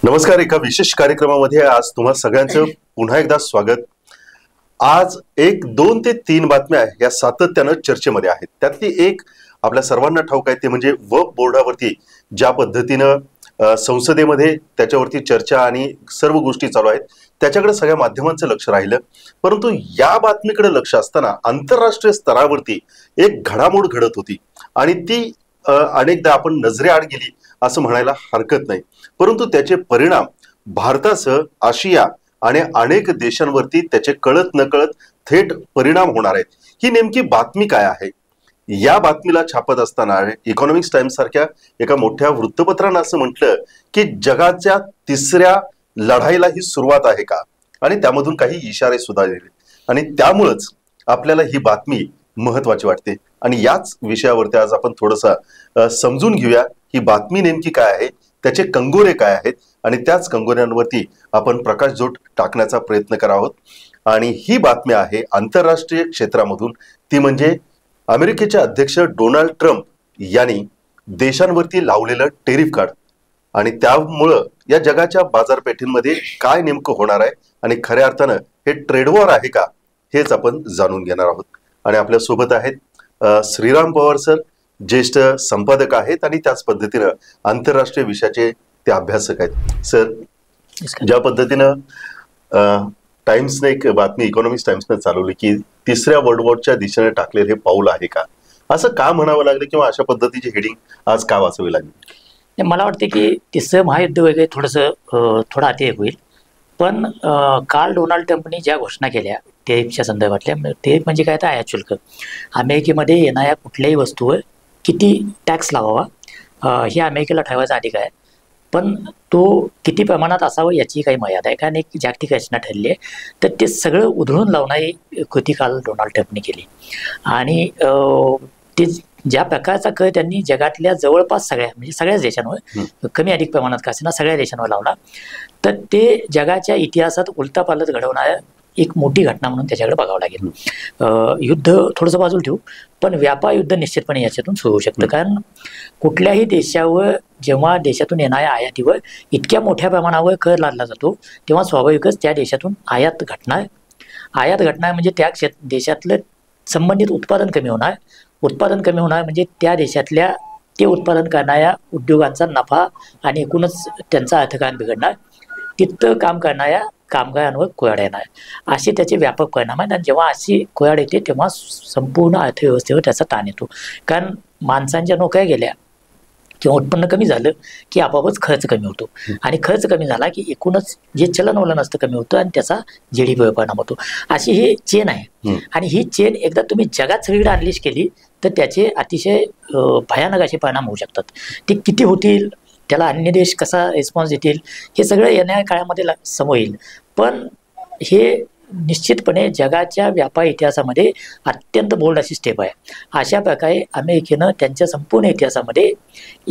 नमस्कार. एका विशेष कार्यक्रमामध्ये आज तुम्हा सगळ्यांचं पुन्हा एकदा स्वागत. आज एक 2 ते 3 बातम्या या सातत्यानं चर्चेमध्ये आहेत. त्यातली एक आपल्या सर्वांना ठाऊक आहे, ते म्हणजे वक्फ बोर्डावरती ज्या पद्धतीनं संसदेमध्ये त्याच्यावरती चर्चा आणि सर्व गोष्टी चालू आहेत, त्याच्याकडे सगळ्या माध्यमांचं लक्ष राहिलं. परंतु या बातमीकडे लक्ष असताना आंतरराष्ट्रीय स्तरावरती एक घडामोड घडत होती आणि ती अनेकदा आपण नजरेआड गेली असं म्हणायला हरकत नाही. परंतु त्याचे परिणाम भारतासह आशिया आणि अनेक देशांवरती त्याचे कळत नकळत थेट परिणाम होणार आहेत. ही नेमकी बातमी काय आहे? या बातमीला छापत असताना इकॉनॉमिक्स टाइम्स सारख्या एका मोठ्या वृत्तपत्रानं असं म्हटलं की जगाच्या तिसऱ्या लढाईला ही सुरुवात आहे का, आणि त्यामधून काही इशारे सुद्धा दिले. आणि त्यामुळंच आपल्याला ही बातमी महत्वाची वाटते आणि याच विषयावरती आज आपण थोडंसं समजून घेऊया ही बातमी नेमकी काय आहे, त्याचे कंगोरे काय आहेत आणि त्याच कंगोऱ्यांवरती आपण प्रकाशझोत टाकण्याचा प्रयत्न करत आहोत. आणि ही बातमी आहे आंतरराष्ट्रीय क्षेत्रामधून, ती म्हणजे अमेरिकेचे अध्यक्ष डोनाल्ड ट्रम्प यांनी देशांवरती लावलेलं टेरिफ कार्ड आणि त्यामुळं या जगाच्या बाजारपेठेमध्ये काय नेमकं होणार आहे आणि खऱ्या अर्थानं हे ट्रेड वॉर आहे का, हेच आपण जाणून घेणार आहोत. आणि आपल्या सोबत आहेत श्रीराम पवार सर, ज्येष्ठ संपादक आहेत आणि त्याच पद्धतीनं आंतरराष्ट्रीय विषयाचे ते अभ्यासक आहेत. सर, ज्या पद्धतीनं टाइम्सने एक बातमी इकॉनॉमिक्स टाइम्सने चालवली की तिसऱ्या वर्ल्ड वॉरच्या दिशेने टाकलेले हे पाऊल आहे का, असं का म्हणावं लागलं किंवा अशा पद्धतीची हेडिंग आज का वाचावी लागली? मला वाटते की तिसरं महायुद्ध वगैरे थोडं अति होईल. पण काल डोनाल्ड ट्रम्पनी ज्या घोषणा केल्या टेरिफच्या संदर्भातल्या, टेरिफ म्हणजे काय तर आयात शुल्क, अमेरिकेमध्ये येणाऱ्या कुठल्याही वस्तूवर किती टॅक्स लावावा हे अमेरिकेला ठरवायचा अधिकार आहे. पण तो किती प्रमाणात असावं याची काही मर्यादा आहे, कारण एक जागतिक रचना ठरली आहे. तर ते सगळं उधळून लावणारी कृती काल डोनाल्ड ट्रम्पने केली. आणि ते ज्या प्रकारचा कर त्यांनी जगातल्या जवळपास म्हणजे सगळ्याच देशांवर कमी अधिक प्रमाणात का असेना सगळ्या देशांवर लावला, तर ते जगाच्या इतिहासात उलटापालट घडवणाऱ्या एक मोठी घटना म्हणून त्याच्याकडे बघावं लागेल. युद्ध थोडंसं बाजूला ठेवू, पण व्यापार युद्ध निश्चितपणे याच्यातून सुरू होऊ शकतं. कारण कुठल्याही देशावर जेव्हा देशातून येणाऱ्या आयातीवर इतक्या मोठ्या प्रमाणावर कर लादला जातो, तेव्हा स्वाभाविकच त्या देशातून आयात घटणार म्हणजे त्या देशातलं संबंधित उत्पादन कमी होणार. उत्पादन कमी होणार म्हणजे त्या देशातल्या ते उत्पादन करणाऱ्या उद्योगांचा नफा आणि एकूणच त्यांचा अर्थकारण बिघडणार. तिथं काम करणाऱ्या कामगारांवर कोयाड येणार. असे त्याचे व्यापक परिणाम आहेत. आणि जेव्हा अशी कोयाड येते तेव्हा संपूर्ण अर्थव्यवस्थेवर त्याचा ताण येतो. कारण माणसांच्या नोकऱ्या गेल्या किंवा उत्पन्न कमी झालं की आपोआपच खर्च कमी होतो, आणि खर्च कमी झाला की एकूणच जे चलनवलन असतं कमी होतं आणि त्याचा जीडीपीवर परिणाम होतो. अशी ही चेन आहे. आणि ही चेन एकदा तुम्ही जगात सगळीकडे अनलिश केली तर त्याचे अतिशय भयानक असे परिणाम होऊ शकतात. ते किती होतील, त्याला अन्य देश कसा रिस्पॉन्स देतील, हे सगळं येणाऱ्या काळामध्ये समोर येईल. पण हे निश्चितपणे जगाच्या व्यापार इतिहासामध्ये अत्यंत बोल्ड अशी स्टेप आहे. अशा प्रकारे अमेरिकेनं त्यांच्या संपूर्ण इतिहासामध्ये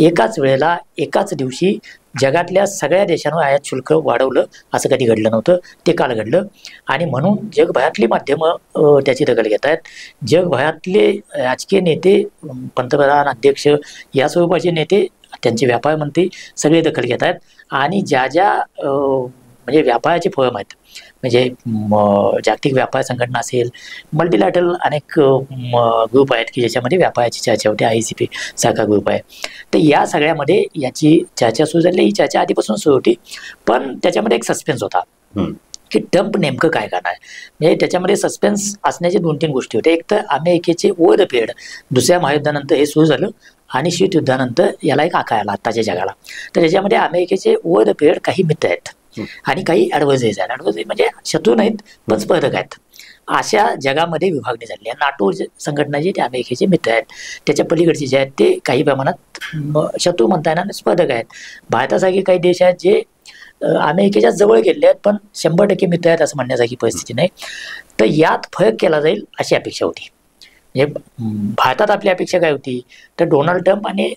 एकाच वेळेला एकाच दिवशी जगातल्या सगळ्या देशांवर आयात शुल्क वाढवलं असं कधी घडलं नव्हतं. ते काल घडलं. आणि म्हणून जगभरातली माध्यमं त्याची दखल घेत आहेत. जगभरातले राजकीय नेते, पंतप्रधान, अध्यक्ष या स्वरूपाचे नेते, त्यांचे व्यापार मंत्री सगळे दखल घेत आहेत. आणि ज्या म्हणजे व्यापाराचे फॉर्म आहेत, म्हणजे जागतिक व्यापार संघटना असेल, मल्टीलॅटरल अनेक ग्रुप आहेत की ज्याच्यामध्ये व्यापाराची चर्चा होते, ICP सारखा ग्रुप आहे. तर या सगळ्यामध्ये याची चर्चा सुरू झाली. ही चर्चा आधीपासून सुरू होती, पण त्याच्यामध्ये एक सस्पेन्स होता की ट्रम्प नेमकं काय करणार. म्हणजे त्याच्यामध्ये सस्पेन्स असण्याचे 2-3 गोष्टी होत्या. एक तर अमेरिकेचे ओव्हर द पिरियड, दुसऱ्या महायुद्धानंतर हे सुरू झालं आणि शीतयुद्धानंतर याला एक आकार आला आत्ताच्या जगाला. तर त्याच्यामध्ये अमेरिकेचे ओव्हर द पिरियड काही मित्र आहेत आणि काही ॲडव्हर्सरीज आहेत. ॲडव्हर्सरी म्हणजे शत्रू नाहीत पण स्पर्धक आहेत. अशा जगामध्ये विभागणी झाली आहे. नाटो संघटना जी ते अमेरिकेचे मित्र आहेत, त्याच्या पलीकडचे जे आहेत ते काही प्रमाणात शत्रू म्हणता येणार स्पर्धक आहेत. भारतासारखे काही देश आहेत जे अमेरिकेच्या जवळ गेले आहेत पण 100% मित्र आहेत असं म्हणण्यासारखी परिस्थिती नाही. तर यात फरक केला जाईल अशी अपेक्षा होती. म्हणजे भारतात आपली अपेक्षा काय होती, तर डोनाल्ड ट्रम्प आणि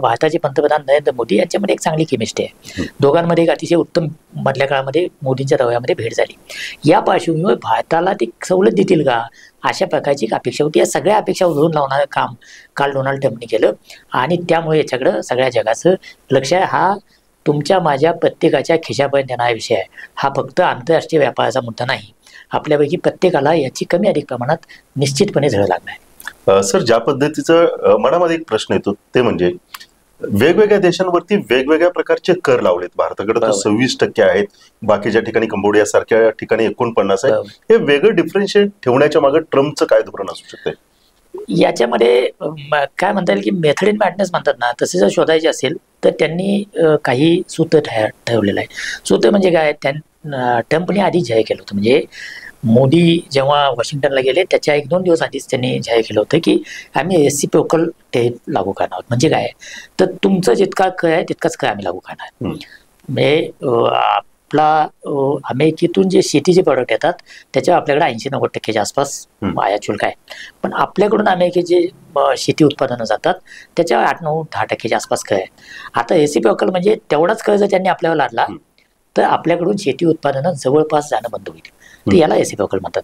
भारताचे पंतप्रधान नरेंद्र मोदी यांच्यामध्ये एक चांगली केमिस्ट्री आहे. दोघांमध्ये एक अतिशय उत्तम मधल्या काळामध्ये मोदींच्या दौऱ्यामध्ये भेट झाली. या पार्श्वभूमीवर भारताला ती सवलत देतील का अशा प्रकारची एक अपेक्षा होती. या सगळ्या अपेक्षा उधळून लावणारं काम काल डोनाल्ड ट्रम्पने केलं आणि त्यामुळे याच्याकडं सगळ्या जगाचं लक्ष आहे. हा तुमच्या माझ्या प्रत्येकाच्या खिशापर्यंत येणारा विषय आहे. हा फक्त आंतरराष्ट्रीय व्यापाराचा मुद्दा नाही. आपल्यापैकी प्रत्येकाला याची कमी अधिक प्रमाणात निश्चितपणे झळ लागणार आहे. सर, ज्या पद्धतीचं मनामध्ये एक प्रश्न येतो ते म्हणजे वेगवेगळ्या देशांवरती वेगवेगळ्या प्रकारचे कर लावलेत. भारताकडे तर 26% आहेत, बाकीच्या ठिकाणी कंबोडिया सारख्या ठिकाणी 49 आहे. हे वेगळं डिफरन्शिएट ठेवण्याच्या मागे ट्रम्पचं काय धोरण असू शकते? याच्यामध्ये काय म्हणता येईल की मेथड इन मॅडनेस म्हणतात ना, तसे जर शोधायचे असेल तर त्यांनी काही सूत्र ठेवलेलं आहे. सूत्र म्हणजे काय, ट्रम्पने आधी जाहीर केलं होतं. म्हणजे मोदी जेव्हा वॉशिंग्टनला गेले त्याच्या 1-2 दिवस आधीच त्यांनी जाहीर केलं होतं की आम्ही रेसिप्रोकल टेरिफ लागू करणार आहोत. म्हणजे काय, तर तुमचं जितका कर आहे तितकाच कर आम्ही लागू करणार. म्हणजे आपला अमेरिकेतून जे शेतीचे प्रोडक्ट येतात त्याच्यावर आपल्याकडे 80-90% आसपास आयात शुल्क आहे. पण आपल्याकडून अमेरिकेचे शेती उत्पादनं जातात त्याच्यावर 8-9-10% आसपास कर आहे. आता रेसिप्रोकल म्हणजे तेवढाच कर जर त्यांनी आपल्यावर लादला तर आपल्याकडून शेती उत्पादनं जवळपास जाणं बंद होईल. तर याला रेसिप्रोकल म्हणतात.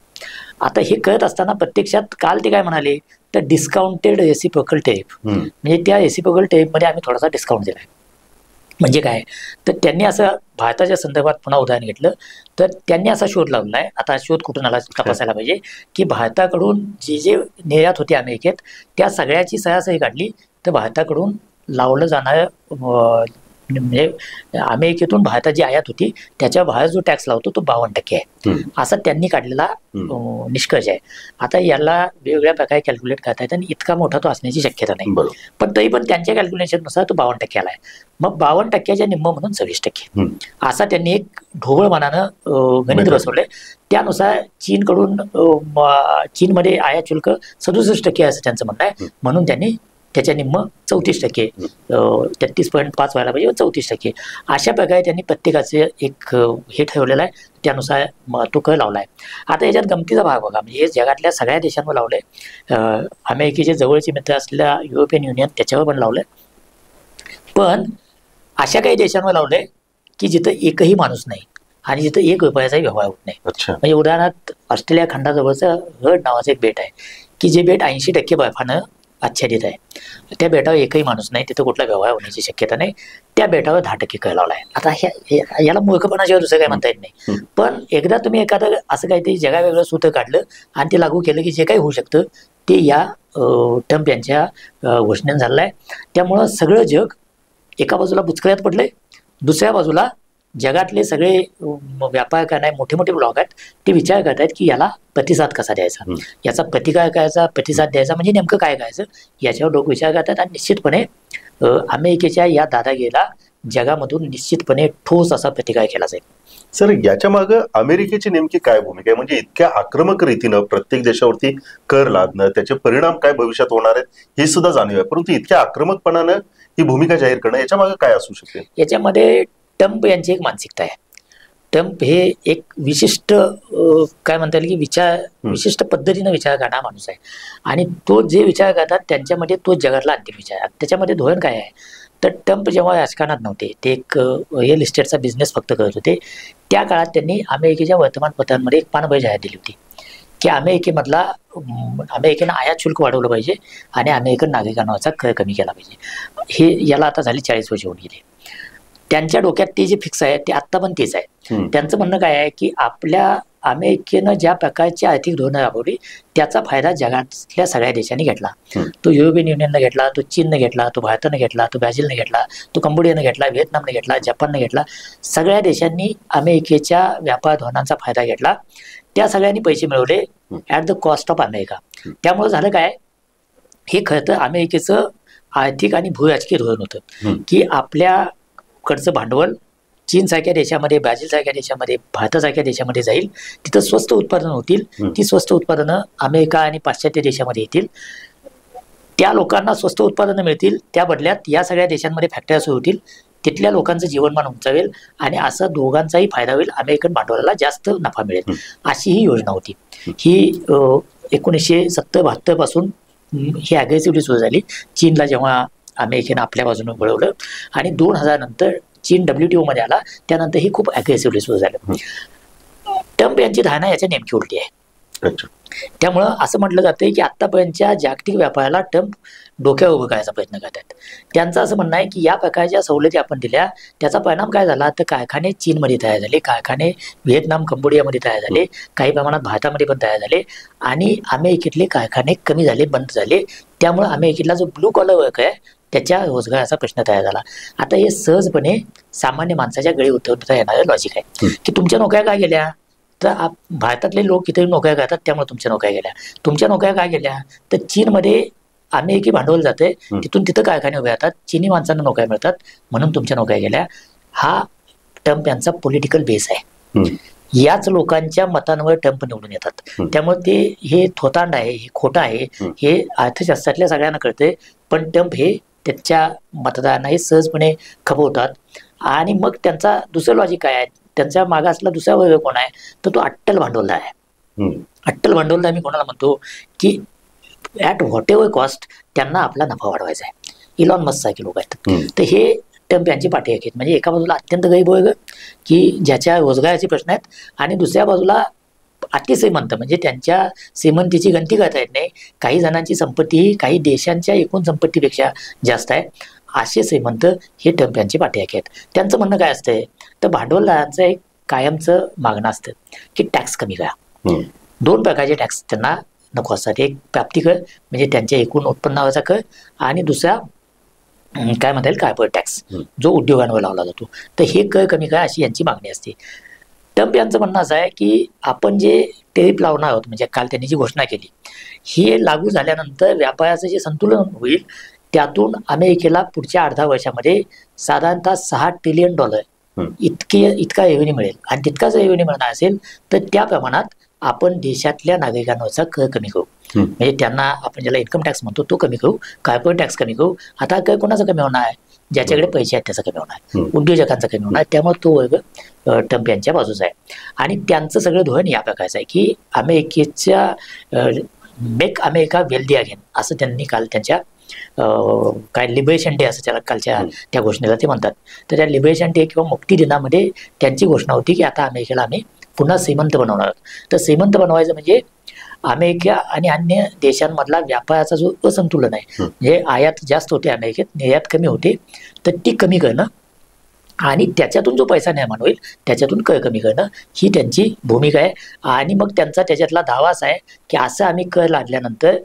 आता हे करत असताना प्रत्यक्षात काल ते काय म्हणाले, तर डिस्काउंटेड रेसिप्रोकल टेरिफ, म्हणजे त्या रेसिप्रोकल टेरिफमध्ये आम्ही थोडासा डिस्काउंट दिला आहे. म्हणजे काय, तर त्यांनी असं भारताच्या संदर्भात पुन्हा उदाहरण घेतलं तर त्यांनी असा शोध लावला आहे. आता शोध कुठून आला तपासायला पाहिजे की भारताकडून जे निर्यात होते अमेरिकेत त्या सगळ्याची सरासरी काढली तर भारताकडून लावलं जाणारं म्हणजे अमेरिकेतून भारतात जी आयात होती त्याच्यावर भारत जो टॅक्स लावतो तो 52% आहे, असा त्यांनी काढलेला निष्कर्ष आहे. आता याला वेगवेगळ्या प्रकारे कॅल्क्युलेट करता येतं आणि इतका मोठा तो असण्याची शक्यता नाही. पण तरी पण त्यांच्या कॅल्क्युलेशननुसार तो 52% आला आहे. मग 52%च्या निम्म म्हणून 26% असा त्यांनी एक ढोबळ मनानं गणित बसवलंय. त्यानुसार चीनमध्ये आयात शुल्क 67% असं त्यांचं म्हणणं आहे. म्हणून त्यांनी त्याच्या निम्म 34%, 33.5 व्हायला पाहिजे 34%, अशा प्रकारे त्यांनी प्रत्येकाचे एक हे ठेवलेलं आहे. त्यानुसार तो कर लावला आहे. आता याच्यात गमतीचा भाग बघा, म्हणजे हे जगातल्या सगळ्या देशांवर लावलंय. अमेरिकेचे जवळचे मित्र असलेल्या युरोपियन युनियन त्याच्यावर पण लावलंय. पण अशा काही देशांवर लावलंय की जिथं एकही माणूस नाही आणि जिथं ₹1 व्यवहार होत नाही. म्हणजे उदाहरणार्थ ऑस्ट्रेलिया खंडाजवळचं हर्ड नावाचं एक बेट आहे की जे बेट 80% बर्फानं आच्छादित आहे. त्या बेटावर एकही माणूस नाही, तिथं कुठला व्यवहार होण्याची शक्यता नाही. त्या बेटावर 10% कर लावला आहे. आता याला मूर्खपणाशिवाय दुसरं काय म्हणता येत नाही. पण एकदा तुम्ही एखादं असं काहीतरी जगावेगळं सूत्र काढलं आणि ते लागू केलं की जे काही होऊ शकतं ते या ट्रम्प यांच्या घोषणेनं झालेलं आहे. त्यामुळं सगळं जग एका बाजूला बुचकळ्यात पडलंय, दुसऱ्या बाजूला जगातले सगळे व्यापार करणारे मोठे मोठे ब्लॉक आहेत ते विचार करतायत की याला प्रतिसाद कसा द्यायचा, याचा प्रतिकार करायचा, प्रतिसाद द्यायचा म्हणजे नेमकं काय करायचं याच्यावर लोक विचार करतात. आणि निश्चितपणे अमेरिकेच्या या दादागिरीला जगामधून निश्चितपणे ठोस असा प्रतिकार केला जाईल. सर, याच्या मागे अमेरिकेची नेमकी काय भूमिका आहे? म्हणजे इतक्या आक्रमक रीतीनं प्रत्येक देशावरती कर लादणं, त्याचे परिणाम काय भविष्यात होणार आहेत हे सुद्धा जाणीव आहे, परंतु इतक्या आक्रमकपणानं ही भूमिका जाहीर करणं याच्या मागे काय असू शकते? याच्यामध्ये ट्रम्प यांची एक मानसिकता आहे. ट्रम्प हे एक विशिष्ट काय म्हणता येईल की विशिष्ट पद्धतीनं विचार करणारा माणूस आहे. आणि तो जे विचार करतात त्यांच्यामध्ये तो जगातला अंतिम विचार आहे. त्याच्यामध्ये धोरण काय आहे, तर ट्रम्प जेव्हा राजकारणात नव्हते, ते एक रिअल इस्टेटचा बिझनेस फक्त करत होते, त्या काळात त्यांनी अमेरिकेच्या वर्तमानपत्रांमध्ये एक पानबळ जाहीर दिली होती की अमेरिकेनं आयात शुल्क वाढवलं पाहिजे आणि अमेरिकन नागरिकांवरचा कर कमी केला पाहिजे. हे याला आता झाली 40 वर्ष होऊन गेले. त्यांच्या डोक्यात ते जे फिक्स आहे ते आत्ता पण तेच आहे. त्यांचं म्हणणं काय आहे की आपल्या अमेरिकेनं ज्या प्रकारची आर्थिक धोरणं राबवली त्याचा फायदा जगातल्या सगळ्या देशांनी घेतला. तो युरोपियन युनियननं घेतला, तो चीननं घेतला, तो भारतानं घेतला, तो ब्राझीलनं घेतला, तो कंबोडियानं घेतला, व्हिएतनामनं घेतला, जपाननं घेतला. सगळ्या देशांनी अमेरिकेच्या व्यापार धोरणांचा फायदा घेतला. त्या सगळ्यांनी पैसे मिळवले at the cost of America. त्यामुळे झालं काय, हे खरं तर अमेरिकेचं आर्थिक आणि भूराजकीय धोरण होतं की आपल्याकडचं भांडवल चीनसारख्या देशामध्ये, ब्राझीलसारख्या देशामध्ये, भारतासारख्या देशामध्ये जाईल, तिथं स्वस्त उत्पादनं होतील, ती स्वस्त उत्पादनं अमेरिका आणि पाश्चात्य देशामध्ये येतील, त्या लोकांना स्वस्त उत्पादनं मिळतील, त्या बदल्यात या सगळ्या देशांमध्ये फॅक्टऱ्या सुरू होतील, तिथल्या लोकांचं जीवनमान उंचावेल आणि असं दोघांचाही फायदा होईल, अमेरिकन भांडवलाला जास्त नफा मिळेल, अशी ही योजना होती. ही 1970-72 पासून ही अग्रेसिव्हली सुरू झाली. चीनला जेव्हा अमेरिकेनं आपल्या बाजूने वळवलं आणि 2000 नंतर चीन WTO मध्ये आला, त्यानंतर ही खूप अग्रेसिव्हली सुरू झालं. ट्रम्प यांची धारणा याच्या नेमकी उलटी आहे. अच्छा. त्यामुळं असं म्हटलं जातं की आत्तापर्यंतच्या जागतिक व्यापाराला ट्रम्प डोक्यावर उभं करायचा प्रयत्न करतात. त्यांचं असं म्हणणं आहे की या प्रकारच्या सवलती आपण दिल्या त्याचा परिणाम काय झाला, तर कारखाने चीनमध्ये तयार झाले, कारखाने व्हिएतनाम कंबोडियामध्ये तयार झाले, काही प्रमाणात भारतामध्ये पण तयार झाले आणि अमेरिकेतले कारखाने कमी झाले, बंद झाले. त्यामुळे अमेरिकेतला जो ब्लू कॉलर वर्क आहे त्याच्या रोजगाराचा प्रश्न तयार झाला. आता हे सहजपणे सामान्य माणसाच्या गळी उतरवता येणारं लॉजिक आहे की तुमच्या नोकऱ्या काय गेल्या, तर भारतातले लोक इथे नोकऱ्या करतात त्यामुळे तुमच्या नोकऱ्या गेल्या. तुमच्या नोकऱ्या काय गेल्या, तर चीनमध्ये अमेरिकी भांडवल जाते, तिथून तिथं कारखाने उभे राहतात, चीनी माणसांना नोकऱ्या मिळतात म्हणून तुमच्या नोकऱ्या गेल्या. हा ट्रम्प यांचा पॉलिटिकल बेस आहे. याच लोकांच्या मतांवर ट्रम्प निवडून येतात. त्यामुळे ते हे थोतांड आहे, हे खोटं आहे, हे अर्थशास्त्रातल्या सगळ्यांना कळतंय. पण ट्रम्प हे त्याच्या मतदारांना हे सहजपणे खपवतात. आणि मग त्यांचा दुसरं लॉजिक काय आहे, त्यांच्या मागासला दुसरा वर्ग कोण आहे, तर तो अट्टल भांडवलदार आहे. अट्टल भांडवलदार मी कोणाला म्हणतो की ॲट व्हॉट एव्हर कॉस्ट त्यांना आपला नफा वाढवायचा आहे. इलॉन मस्क सारखे लोक आहेत. तर हे ट्रम्प यांची पाठी आहेत. म्हणजे एका बाजूला अत्यंत गरीब वर्ग की ज्याच्या रोजगाराचे प्रश्न आहेत आणि दुसऱ्या बाजूला अतिश्रीमंत म्हणजे त्यांच्या श्रीमंतीची गणती करता येत नाही. काही जणांची संपत्ती ही काही देशांच्या एकूण संपत्तीपेक्षा जास्त आहे. असे श्रीमंत हे ट्रम्प यांची पाठीराखे आहेत. त्यांचं म्हणणं काय असतंय, तर भांडवलदारांचं एक कायमचं मागणं असतं की टॅक्स कमी करा. दोन प्रकारचे टॅक्स त्यांना नको असतात. एक प्राप्ती कर म्हणजे त्यांच्या एकूण उत्पन्नावरचा कर आणि दुसरा काय म्हणता येईल कॉर्पोरेट टॅक्स जो उद्योगांवर लावला जातो. तर हे कर कमी करा अशी यांची मागणी असते. ट्रम्प यांचं म्हणणं असं आहे की आपण जे टेरिफ लावणार आहोत म्हणजे काल त्यांनी जी घोषणा केली हे लागू झाल्यानंतर व्यापाराचं जे संतुलन होईल त्यातून अमेरिकेला पुढच्या अर्धा वर्षामध्ये साधारणतः $6 ट्रिलियन इतका रेव्हेन्यू मिळेल. आणि तितकाच रेव्हेन्यू मिळणार असेल तर त्या प्रमाणात आपण देशातल्या नागरिकांवरचा कर कमी करू. म्हणजे त्यांना आपण ज्याला इन्कम टॅक्स म्हणतो तो कमी करू, कॉर्पोरेट टॅक्स कमी करू. आता कर कोणाचा कमी होणार आहे, ज्याच्याकडे पैसे आहेत त्याचा कमी होणार, उद्योजकांचा कमी होणार. त्यामुळे तो वर्ग ट्रम्प यांच्या बाजूचा आहे. आणि त्यांचं सगळं धोरण या प्रकारचं आहे की अमेरिकेच्या मेक अमेरिका वेल्दी अगेन असं त्यांनी काल त्यांच्या काय लिबरेशन डे असं त्याला कालच्या त्या घोषणेला ते म्हणतात. तर त्या लिबरेशन डे किंवा मुक्ती दिनामध्ये त्यांची घोषणा होती की आता अमेरिकेला आम्ही पुन्हा श्रीमंत बनवणार आहोत. तर श्रीमंत बनवायचं म्हणजे अमेरिका आणि अन्य देशांमधला व्यापाराचा जो असंतुलन आहे म्हणजे आयात जास्त होते अमेरिकेत, निर्यात कमी होते, तर ती कमी करणं आणि त्याच्यातून जो पैसा निर्माण होईल त्याच्यातून कर कमी करणं ही त्यांची भूमिका आहे. आणि मग त्यांचा त्याच्यातला दावा असा आहे की असं आम्ही कर लादल्यानंतर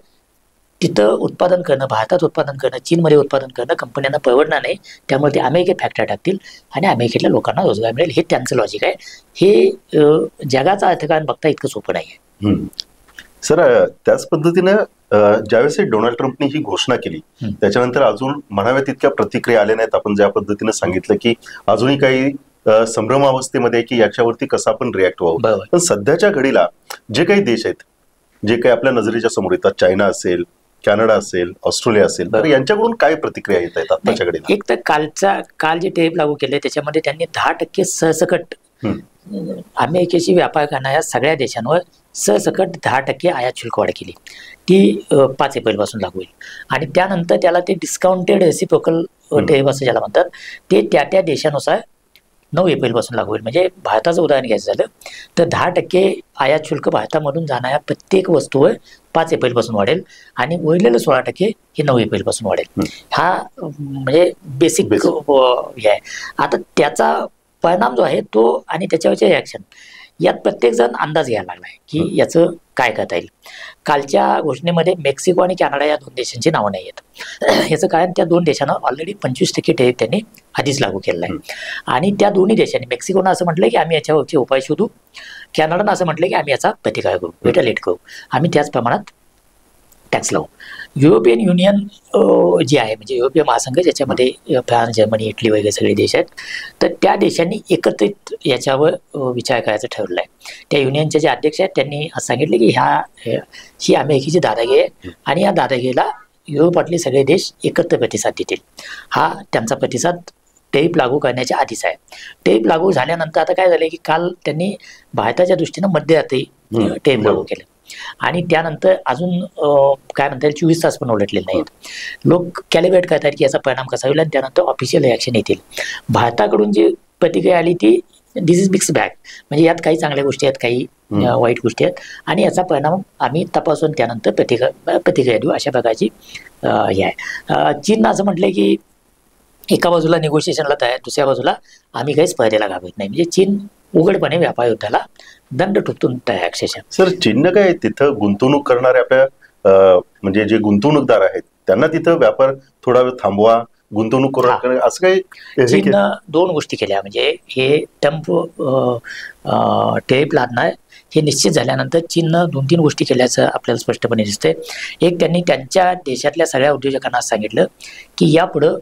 तिथं उत्पादन करणं, भारतात उत्पादन करणं, चीनमध्ये उत्पादन करणं कंपन्यांना परवडणार नाही. त्यामुळे ते अमेरिकेत फॅक्टरी टाकतील आणि अमेरिकेतल्या लोकांना रोजगार मिळेल. हे त्यांचं लॉजिक आहे. हे जगाचा अर्थकारण बघता इतकं सोपं नाही आहे. सर त्याच पद्धतीनं ज्यावेळेस डोनाल्ड ट्रम्पनी ही घोषणा केली त्याच्यानंतर अजून म्हणाव्या तितक्या प्रतिक्रिया आल्या नाहीत. आपण ज्या पद्धतीनं सांगितलं की अजूनही काही संभ्रमावस्थेमध्ये की याच्यावरती कसं आपण रिॲक्ट व्हावं. पण सध्याच्या घडीला जे काही देश आहेत जे काही आपल्या नजरेच्या समोर येतात, चायना असेल, कॅनडा असेल, ऑस्ट्रेलिया असेल, तर यांच्याकडून काय प्रतिक्रिया येत आहेत आताच्या घडीला? एक तर काल जे टेरिफ लागू केले त्याच्यामध्ये त्यांनी 10% सरसकट अमेरिकेशी व्यापार करणाऱ्या सगळ्या देशांवर सरसकट 10% आयात शुल्क वाढ केली. ती 5 एप्रिलपासून लागू होईल. आणि त्यानंतर त्याला ते डिस्काउंटेड रेसिप्रोकल टेरिफ असं ज्याला म्हणतात ते त्या देशानुसार 9 एप्रिलपासून लागू होईल. म्हणजे भारताचं उदाहरण घ्यायचं झालं तर 10% आयात शुल्क भारतामधून जाणाऱ्या प्रत्येक वस्तूवर 5 एप्रिलपासून वाढेल आणि उरलेलं 16% हे 9 एप्रिलपासून वाढेल. हा म्हणजे बेसिक हे आहे. आता त्याचा परिणाम जो आहे तो आणि त्याच्यावरचे रिॲक्शन यात प्रत्येकजण अंदाज घ्यायला लागला आहे की याचं काय करता येईल. कालच्या घोषणेमध्ये मेक्सिको आणि कॅनडा या 2 देशांची नावं नाही आहेत. याचं कारण त्या 2 देशांना ऑलरेडी 25% टेरिफ त्यांनी आधीच लागू केलेलं आहे. आणि त्या दोन्ही देशांनी मेक्सिकोनं असं म्हटलं की आम्ही याच्यावरचे उपाय शोधू, कॅनडानं असं म्हटलं की आम्ही याचा प्रतिकार करू, रिटेलिएट करू, आम्ही त्याच प्रमाणात टॅक्स लावू. युरोपियन युनियन जे आहे म्हणजे युरोपीय महासंघ ज्याच्यामध्ये फ्रान्स, जर्मनी, इटली वगैरे सगळे देश आहेत, तर त्या देशांनी एकत्रित याच्यावर विचार करायचं ठरवलं आहे. त्या युनियनचे जे अध्यक्ष आहेत त्यांनी असं सांगितलं की ही अमेरिकेची दादागिरी आहे आणि या दादागिरीला युरोपातले सगळे देश एकत्र प्रतिसाद देतील. हा त्यांचा प्रतिसाद टेरिफ लागू करण्याच्या आधीच आहे. टेरिफ लागू झाल्यानंतर आता काय झालं की काल त्यांनी भारताच्या दृष्टीनं मध्यरात्री टेरिफ लागू केलं आणि त्यानंतर अजून काय म्हणता येईल 24 तास पण उलटलेले नाहीत. लोक कॅलिब्रेट करतात की याचा परिणाम कसा होईल आणि त्यानंतर ऑफिशियल रिॲक्शन येतील. भारताकडून जी प्रतिक्रिया आली ती दिस इज मिक्स बॅग, म्हणजे यात काही चांगल्या गोष्टी आहेत, काही वाईट गोष्टी आहेत, आणि याचा परिणाम आम्ही तपासून त्यानंतर प्रतिक्रिया देऊ अशा प्रकारची हे आहे. चीन असं म्हटलंय की एका बाजूला निगोशिएशनला तयार, दुसऱ्या बाजूला आम्ही काही स्पर्धेला घाबरत नाही, म्हणजे चीन उघडपणे व्यापार युद्धाला दंड ठोकून तयार अक्षरशः. सर चीननं काय तिथं गुंतवणूक करणारे आपल्या म्हणजे जे गुंतवणूकदार आहेत त्यांना तिथं व्यापार थोडा वेळ थांबवा, गुंतवणूक करू, असं काही चीननं 2 गोष्टी केल्या. म्हणजे हे टॅरिफ लादणार हे निश्चित झाल्यानंतर चीननं 2-3 गोष्टी केल्याचं आपल्याला स्पष्टपणे दिसतंय. एक, त्यांनी त्यांच्या देशातल्या सगळ्या उद्योजकांना सांगितलं की यापुढं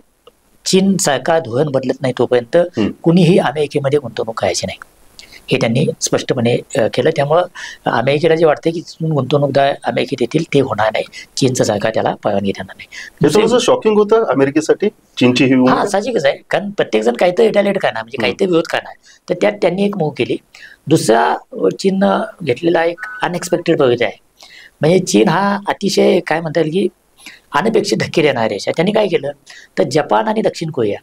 चीन सरकार धोरण बदलत नाही तोपर्यंत कुणीही अमेरिकेमध्ये गुंतवणूक करायची नाही, हे त्यांनी स्पष्टपणे केलं. त्यामुळं अमेरिकेला जे वाटतं की गुंतवणूकदार अमेरिकेत येतील ते होणार नाही, चीनचं सरकार त्याला परवानगी देणार नाही. शॉकिंग होतं अमेरिकेसाठी चीनची ही. हा साहजिकच आहे, कारण प्रत्येक जण काहीतरी रिटालिएट करणार, म्हणजे काहीतरी विरोध करणार, तर त्यात त्यांनी एक मूव्ह केली. दुसरा चीननं घेतलेला एक अनएक्सपेक्टेड पवित्र आहे, म्हणजे चीन हा अतिशय काय म्हणता येईल की अनपेक्षित धक्के देणारा देश आहे. त्यांनी काय केलं तर जपान आणि दक्षिण कोरिया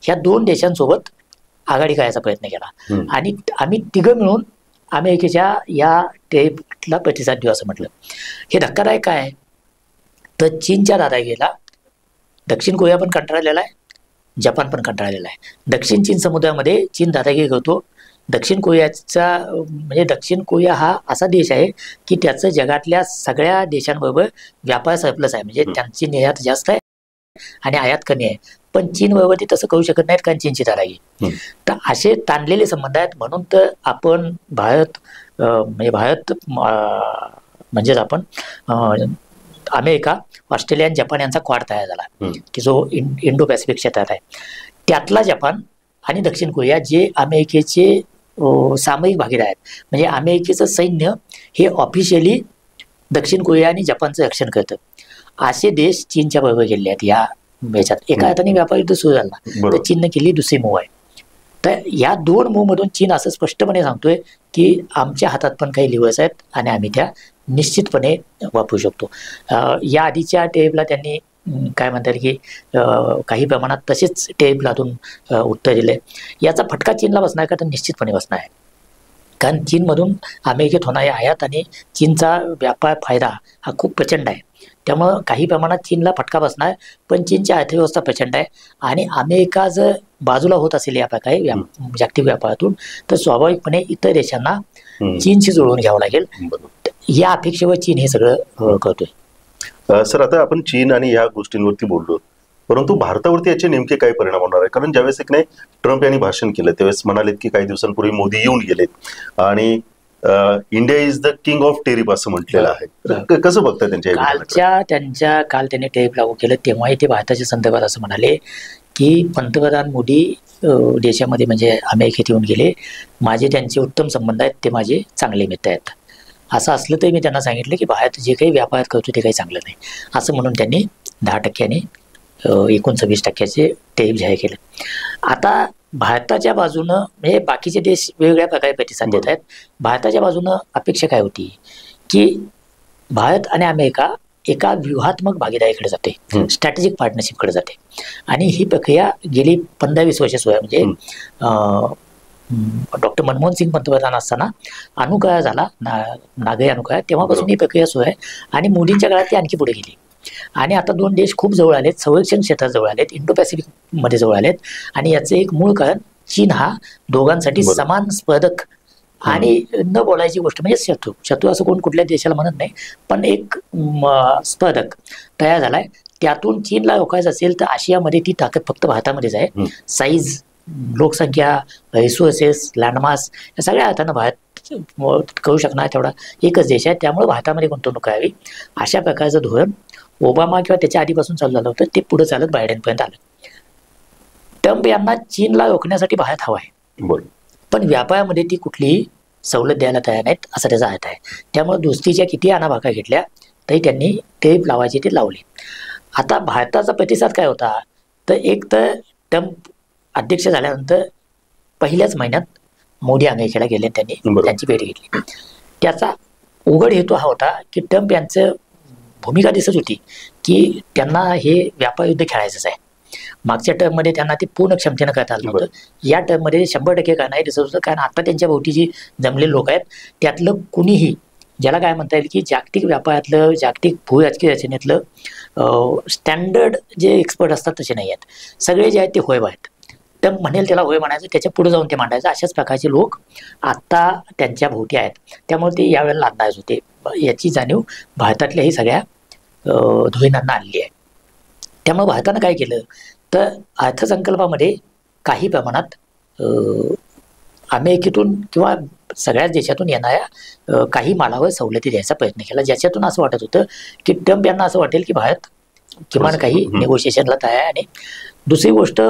ह्या 2 देशांसोबत आघाडी करायचा प्रयत्न केला, आणि आम्ही तिघं मिळून अमेरिकेच्या या टेपला प्रतिसाद देऊ असं म्हटलं. हे धक्कादायक काय आहे तर चीनच्या दादागिरीला दक्षिण कोरिया पण कंटाळलेला आहे, जपान पण कंटाळलेला आहे. दक्षिण चीन समुद्रामध्ये चीन दादागिरी करतो. दक्षिण कोरियाचा म्हणजे दक्षिण कोरिया हा असा देश आहे की त्याचं जगातल्या सगळ्या देशांबरोबर व्यापार सरप्लस आहे, म्हणजे त्यांची निर्यात जास्त आहे आणि आयात कमी आहे. पण चीन बरोबर ते तसं करू शकत नाहीत, कारण चीनची दादागिरी. तर असे ताणलेले संबंध आहेत. म्हणून तर आपण भारत म्हणजेच आपण अमेरिका, ऑस्ट्रेलिया आणि जपान यांचा क्वाड तयार झाला की जो इंडो पॅसिफिक क्षेत्रात आहे. त्यातला जपान आणि दक्षिण कोरिया जे अमेरिकेचे सामरिक भागीदार आहेत, म्हणजे अमेरिकेचं सैन्य हे ऑफिशियली दक्षिण कोरिया आणि जपानचं रक्षण करतं, असे देश चीनच्या बरोबर गेले आहेत या ह्याच्यात. एका हाताने व्यापार युद्ध सुरू झाला तर चीननं केली दुसरी मूव आहे. तर या 2 मूवमधून चीन असं स्पष्टपणे सांगतोय की आमच्या हातात पण काही लिव्हर्स आहेत आणि आम्ही त्या निश्चितपणे वापरू शकतो. या आधीच्या टेपला त्यांनी काय म्हणतात की काही प्रमाणात तसेच टेप लादून उत्तर दिले. याचा फटका चीनला बसणार का तर निश्चितपणे बसणार आहे, कारण चीनमधून अमेरिकेत होणारे आयात आणि चीनचा व्यापार फायदा हा खूप प्रचंड आहे. त्यामुळं काही प्रमाणात चीनला फटका बसणार, पण चीनची अर्थव्यवस्था प्रचंड आहे आणि अमेरिका जर बाजूला होत असेल या प्रकारे जागतिक व्यापारातून तर स्वाभाविकपणे इतर देशांना चीनशी जुळवून घ्यावं लागेल. या अपेक्षेवर चीन हे सगळं करतोय. सर आता आपण चीन आणि या गोष्टींवरती बोललो, परंतु भारतावरती याचे नेमके काय परिणाम होणार आहे? कारण ज्यावेळेस एक नाही ट्रम्प यांनी भाषण केलं त्यावेळेस म्हणालेत की काही दिवसांपूर्वी मोदी येऊन गेलेत आणि India is the king of tariff असं म्हटलेलं आहे. कसं बघताय त्यांच्या काल त्यांनी टेरिफ लागू केलं तेव्हाही ते भारताच्या संदर्भात असं म्हणाले की पंतप्रधान मोदी देशामध्ये म्हणजे अमेरिकेत येऊन गेले, माझे त्यांचे उत्तम संबंध आहेत, ते माझे चांगले मित्र आहेत. असं असलं तरी मी त्यांना सांगितलं की भारत जे काही व्यापार करतो ते काही चांगलं नाही असं म्हणून त्यांनी 10% 29% टेरिफ जाहीर केलं. आता भारताच्या बाजूनं म्हणजे बाकीचे देश वेगवेगळ्या प्रकारे प्रतिसाद देत आहेत. भारताच्या बाजूनं अपेक्षा काय होती की भारत आणि अमेरिका एका व्यूहात्मक भागीदारीकडे जाते, स्ट्रॅटेजिक पार्टनरशिपकडे जाते, आणि ही प्रक्रिया गेली 15-20 वर्ष सुरू आहे. म्हणजे डॉक्टर मनमोहन सिंग पंतप्रधान असताना अनुकरार झाला, नागरी अनुकरार, तेव्हापासून ही प्रक्रिया सुरू आहे आणि मोदींच्या काळात ती आणखी पुढे गेली. आणि आता 2 देश खूप जवळ आलेत, संरक्षण क्षेत्रात जवळ आलेत, इंडो पॅसिफिक मध्ये जवळ आलेत. आणि याचं एक मूळ कारण चीन हा दोघांसाठी समान स्पर्धक आणि न बोलायची गोष्ट म्हणजे शत्रू असं कोण कुठल्या देशाला म्हणत नाही, पण एक स्पर्धक तयार झालाय. त्यातून चीनला रोखायचं असेल तर आशियामध्ये ती ताकद फक्त भारतामध्येच आहे. साईज, लोकसंख्या, रिसोर्सेस, लँडमास या सगळ्या अर्थानं भारत करू शकणार तेवढा एकच देश आहे. त्यामुळे भारतामध्ये गुंतवणूक करावी अशा प्रकारचं धोरण ओबामा किंवा त्याच्या आधीपासून चालू झालं होतं, ते पुढे चालत बायडेनपर्यंत आलं. ट्रम्प यांना चीनला रोखण्यासाठी भारत हवा आहे, पण व्यापारामध्ये ती कुठलीही सवलत द्यायला तयार नाहीत असा त्याचा अर्थ आहे. त्यामुळे दोस्तीच्या किती आणाभाका घेतल्या तरी त्यांनी टेप लावायची ते लावली. आता भारताचा प्रतिसाद काय होता तर एक तर ट्रम्प अध्यक्ष झाल्यानंतर पहिल्याच महिन्यात मोदी अमेरिकेला गेले, त्यांनी त्यांची भेट घेतली. त्याचा उघड हेतू हा होता की ट्रम्प यांचं भूमिका दिसत होती की त्यांना हे व्यापार युद्ध खेळायचंच आहे मागच्या टर्ममध्ये त्यांना ते पूर्ण क्षमतेनं करता आलं नव्हतं. या टर्ममध्ये 100% करणारे दिसत होतं, कारण आता त्यांच्या भोवती जी जमलेले लोक आहेत त्यातलं कुणीही, ज्याला काय म्हणता येईल की जागतिक व्यापारातलं, जागतिक भूराजकीय रचनेतलं स्टँडर्ड जे एक्सपर्ट असतात तसे नाही आहेत. सगळे जे आहेत ते होय आहेत. तर म्हणेल त्याला होय म्हणायचं, त्याच्या पुढे जाऊन ते मांडायचं. अशाच प्रकारचे लोक आता त्यांच्या भोवती आहेत. त्यामुळे ते यावेळेला अंदाज होते. याची जाणीव भारतातल्याही सगळ्या धुरीणांना आलेली आहे. त्यामुळे भारतानं काय केलं तर अर्थसंकल्पामध्ये काही प्रमाणात अमेरिकेतून किंवा सगळ्याच देशातून येणाऱ्या काही मालावर सवलती द्यायचा प्रयत्न केला, ज्याच्यातून असं वाटत होतं की ट्रम्प यांना असं वाटेल की भारत किमान काही नेगोशिएशनला तयार आहे. आणि दुसरी गोष्ट,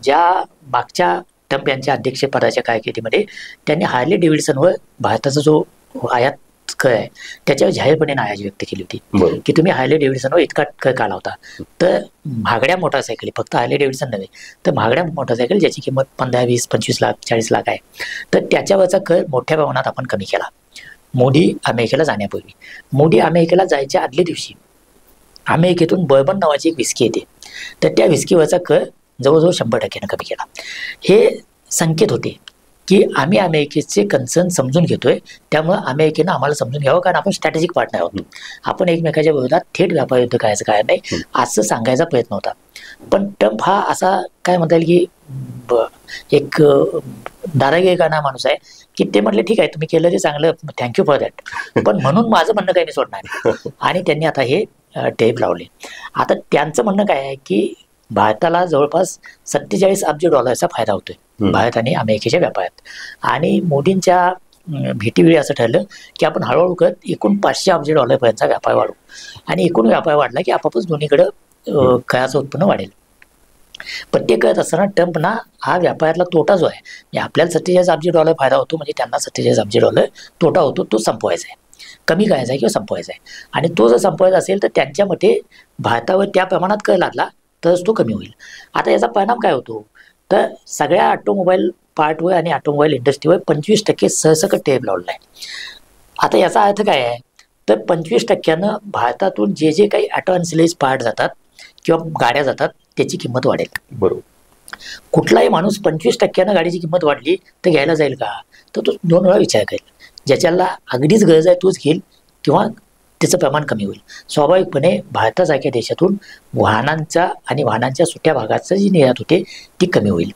ज्या मागच्या ट्रम्प यांच्या अध्यक्षपदाच्या कारकिर्दीमध्ये त्यांनी हार्ले डेव्हिडसनवर भारताचा जो आयात कर आहे त्याच्यावर जाहीरपणे नाराजी व्यक्त केली होती की तुम्ही हार्ले डेव्हिडसनवर इतका कर का लावता. तर महागड्या मोटरसायकली, फक्त हार्ले डेव्हिडसन नव्हे तर महागड्या मोटरसायकल ज्याची किंमत 15, 20, 25 लाख 40 लाख आहे, तर त्याच्यावरचा कर मोठ्या प्रमाणात आपण कमी केला. मोदी अमेरिकेला जाण्यापूर्वी, मोदी अमेरिकेला जायच्या आदल्या दिवशी अमेरिकेतून बर्बन नावाची एक विस्की येते, तर त्या विस्कीवरचा कर जवळजवळ 100% कमी केला. हे संकेत होते की आम्ही अमेरिकेचे कन्सर्न समजून घेतोय, त्यामुळे अमेरिकेनं आम्हाला समजून घ्यावं, कारण आपण स्ट्रॅटेजिक पार्टनर आहोत. आपण एकमेकाच्या विरोधात थेट व्यापार युद्ध करायचं काय नाही असं सांगायचा प्रयत्न होता. पण ट्रम्प हा असा काय म्हणता येईल की एक दादागिरीगाणा माणूस आहे की ते म्हटले ठीक आहे तुम्ही केलं ते चांगलं, थँक्यू फॉर दॅट, पण म्हणून माझं म्हणणं काही मी सोडणार. आणि त्यांनी आता हे टेप लावले. आता त्यांचं म्हणणं काय आहे की भारताला जवळपास $47 अब्ज फायदा होतोय भारत आणि अमेरिकेच्या व्यापारात. आणि मोदींच्या भेटीवेळी असं ठरलं की आपण हळूहळू करत एकूण $500 अब्ज पर्यंतचा व्यापार वाढवू, आणि एकूण व्यापार वाढला की आपापच दोन्हीकडं कराचं उत्पन्न वाढेल. पण ते करत असताना ट्रम्पना हा व्यापारातला तोटा जो आहे, म्हणजे आपल्याला $47 अब्ज फायदा होतो, म्हणजे त्यांना $47 अब्ज तोटा होतो, तो संपवायचा आहे, कमी करायचा आहे किंवा संपवायचा आहे. आणि तो जर संपवायचा असेल तर त्यांच्या मते भारतावर त्या प्रमाणात कर लागला तरच तो कमी होईल. आता याचा परिणाम काय होतो तर सगळ्या ऑटोमोबाईल पार्टवर आणि ऑटोमोबाईल इंडस्ट्रीवर 25% सरसकट टेप लावलेला आहे. आता याचा अर्थ काय आहे तर 25%नं भारतातून जे जे काही ऑटो अनसिलरीज पार्ट जातात किंवा गाड्या जातात त्याची किंमत वाढेल. बरोबर. कुठलाही माणूस 25%नं गाडीची किंमत वाढली तर घ्यायला जाईल का, तर तो 2 वेळा विचार करेल. ज्याच्याला अगदीच गरज आहे तोच घेईल किंवा त्याचं प्रमाण कमी होईल. स्वाभाविकपणे भारतासारख्या देशातून वाहनांचा आणि वाहनांच्या सुट्या भागाचं जी निर्यात होते ती कमी होईल.